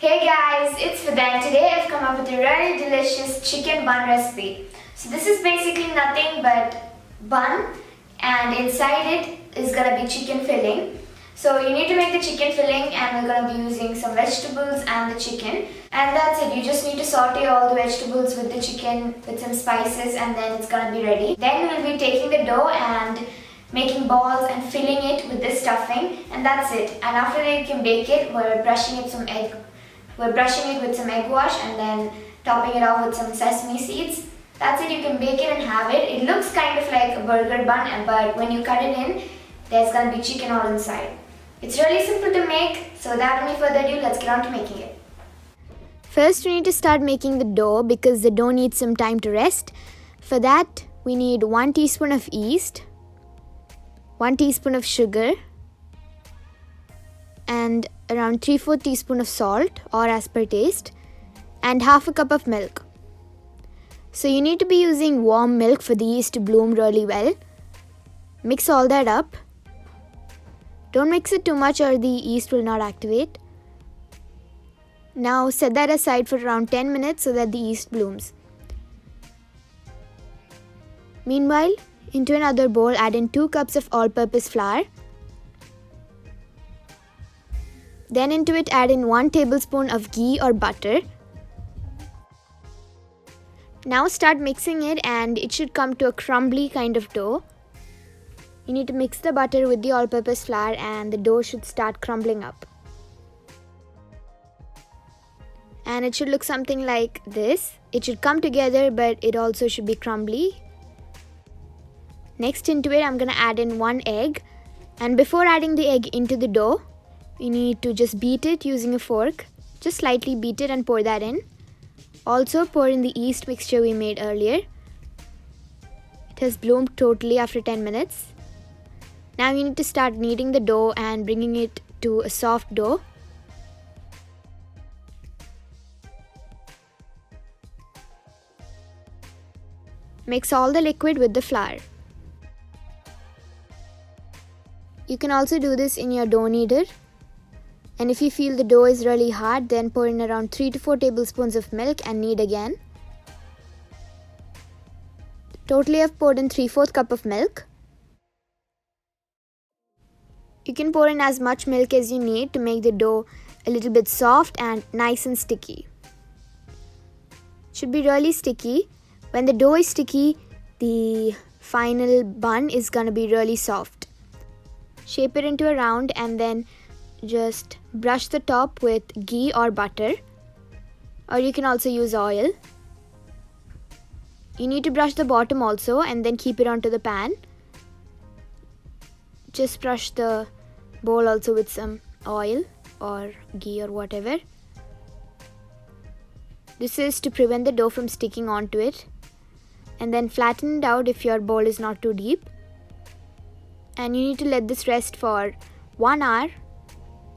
Hey guys, it's Vidya. Today I've come up with a really delicious chicken bun recipe. So this is basically nothing but bun, and inside it is gonna be chicken filling. So you need to make the chicken filling, and we're gonna be using some vegetables and the chicken. And that's it. You just need to saute all the vegetables with the chicken with some spices, and then it's gonna be ready. Then we'll be taking the dough and making balls and filling it with this stuffing, and that's it. And after that you can bake it. We're brushing it with some egg wash and then topping it off with some sesame seeds. That's it. You can bake it and have it. It looks kind of like a burger bun, but when you cut it in, there's gonna be chicken all inside. It's really simple to make, so without any further ado, let's get on to making it. First, we need to start making the dough because the dough needs some time to rest. For that, we need 1 teaspoon of yeast, 1 teaspoon of sugar, and around 3/4 teaspoon of salt or as per taste, and half a cup of milk. So you need to be using warm milk for the yeast to bloom really well. Mix all that up. Don't mix it too much or the yeast will not activate. Now set that aside for around 10 minutes so that the yeast blooms. Meanwhile, into another bowl, add in 2 cups of all-purpose flour. Then into it add in 1 tablespoon of ghee or butter. Now start mixing it, and it should come to a crumbly kind of dough. You need to mix the butter with the all-purpose flour and the dough should start crumbling up. And it should look something like this. It should come together, but it also should be crumbly. Next into it, I'm going to add in 1 egg. And before adding the egg into the dough, you need to just beat it using a fork. Just slightly beat it and pour that in. Also pour in the yeast mixture we made earlier. It has bloomed totally after 10 minutes. Now you need to start kneading the dough and bringing it to a soft dough. Mix all the liquid with the flour. You can also do this in your dough kneader. And if you feel the dough is really hard, then pour in around 3 to 4 tablespoons of milk and knead again. Totally I've poured in 3/4 cup of milk. You can pour in as much milk as you need to make the dough a little bit soft and nice and sticky. It should be really sticky. When the dough is sticky, the final bun is gonna be really soft. Shape it into a round and then just brush the top with ghee or butter, or you can also use oil. You need to brush the bottom also and then keep it onto the pan. Just brush the bowl also with some oil or ghee or whatever. This is to prevent the dough from sticking onto it. And then flatten it out if your bowl is not too deep. And you need to let this rest for 1 hour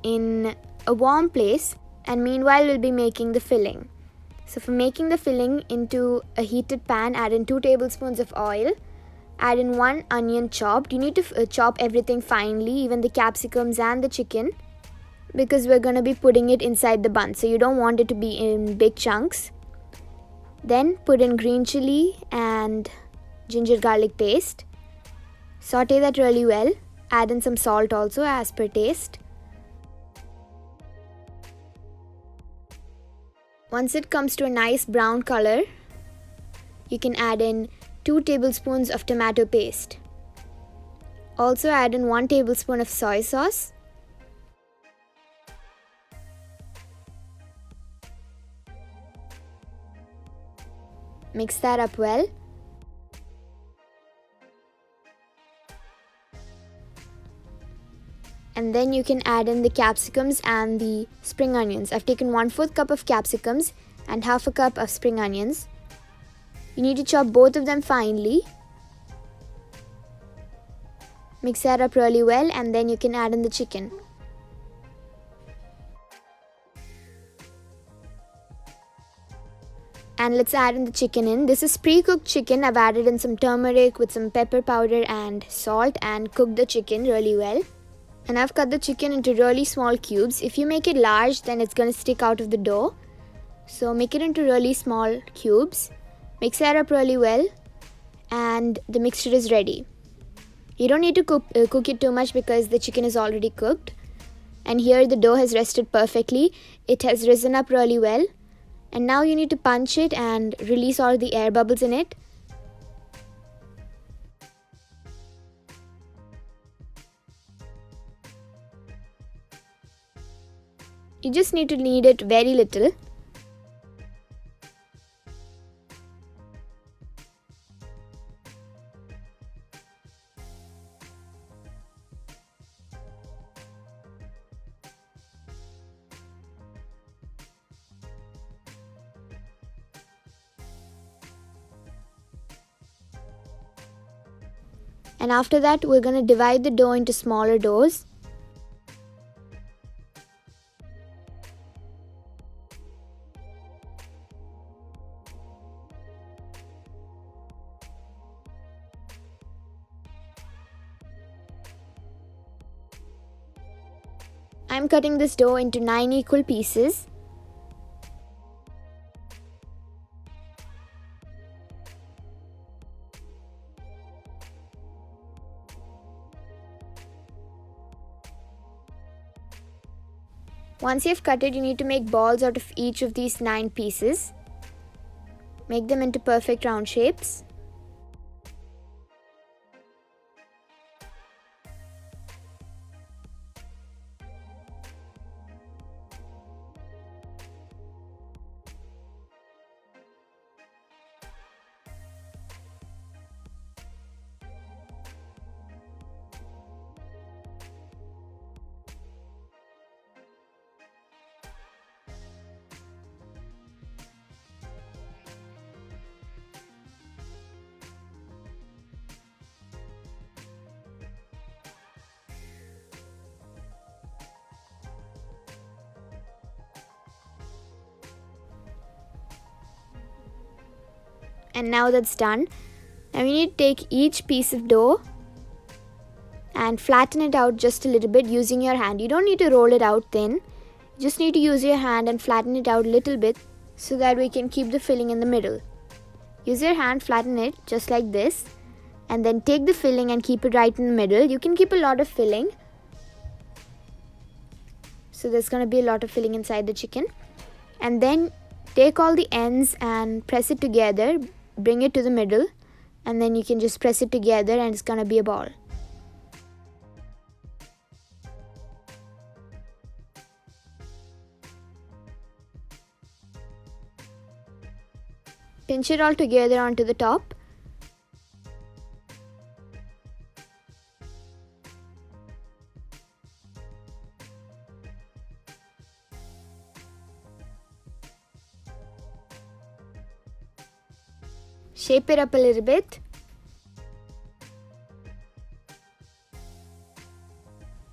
in a warm place, and meanwhile we'll be making the filling. So for making the filling, into a heated pan add in 2 tablespoons of oil. Add in 1 onion chopped. You need to chop everything finely, even the capsicums and the chicken, because we're going to be putting it inside the bun, so you don't want it to be in big chunks. Then put in green chili and ginger garlic paste. Saute that really well. Add in some salt also as per taste. Once it comes to a nice brown color, you can add in 2 tablespoons of tomato paste. Also add in 1 tablespoon of soy sauce. Mix that up well. And then you can add in the capsicums and the spring onions. I've taken 1/4 cup of capsicums and half a cup of spring onions. You need to chop both of them finely. Mix that up really well, and then you can add in the chicken. And let's add in the chicken in. This is pre-cooked chicken. I've added in some turmeric with some pepper powder and salt and cooked the chicken really well. And I've cut the chicken into really small cubes. If you make it large, then it's going to stick out of the dough. So make it into really small cubes. Mix that up really well, and the mixture is ready. You don't need to cook it too much because the chicken is already cooked. And here the dough has rested perfectly. It has risen up really well. And now you need to punch it and release all the air bubbles in it. You just need to knead it very little. And after that, we're going to divide the dough into smaller doughs. I'm cutting this dough into 9 equal pieces. Once you've cut it, you need to make balls out of each of these 9 pieces. Make them into perfect round shapes. And now that's done. Now you need to take each piece of dough and flatten it out just a little bit using your hand. You don't need to roll it out thin. You just need to use your hand and flatten it out a little bit so that we can keep the filling in the middle. Use your hand, flatten it just like this, and then take the filling and keep it right in the middle. You can keep a lot of filling. So there's going to be a lot of filling inside the chicken. And then take all the ends and press it together. Bring it to the middle, and then you can just press it together and it's gonna be a ball. Pinch it all together onto the top. Shape it up a little bit.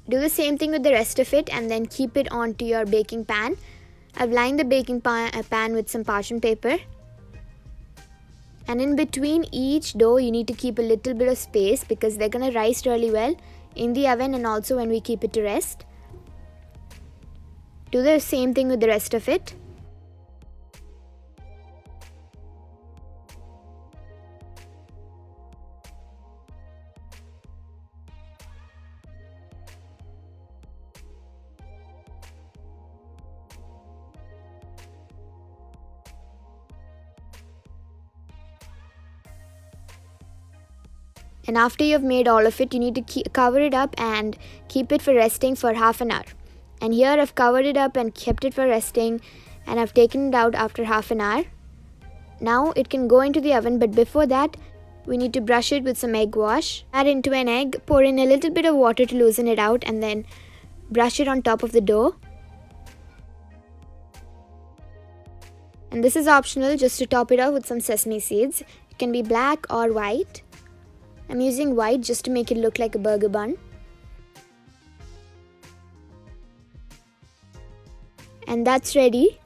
Do the same thing with the rest of it and then keep it onto your baking pan. I've lined the baking pan with some parchment paper. And in between each dough, you need to keep a little bit of space because they're going to rise really well in the oven and also when we keep it to rest. Do the same thing with the rest of it. And after you've made all of it, you need to cover it up and keep it for resting for half an hour. And here I've covered it up and kept it for resting, and I've taken it out after half an hour. Now it can go into the oven, but before that, we need to brush it with some egg wash. Add into an egg, pour in a little bit of water to loosen it out, and then brush it on top of the dough. And this is optional, just to top it off with some sesame seeds. It can be black or white. I'm using white just to make it look like a burger bun. And that's ready.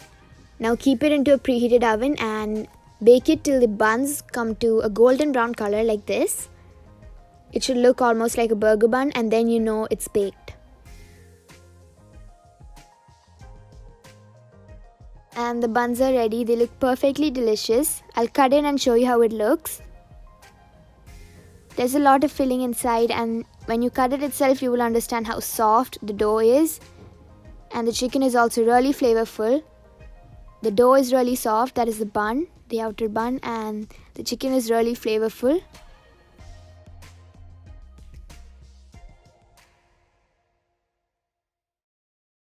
Now keep it into a preheated oven and bake it till the buns come to a golden brown color like this. It should look almost like a burger bun, and then you know it's baked. And the buns are ready. They look perfectly delicious. I'll cut it and show you how it looks. There's a lot of filling inside, and when you cut it itself, you will understand how soft the dough is. And the chicken is also really flavorful. The dough is really soft, that is the bun, the outer bun, and the chicken is really flavorful.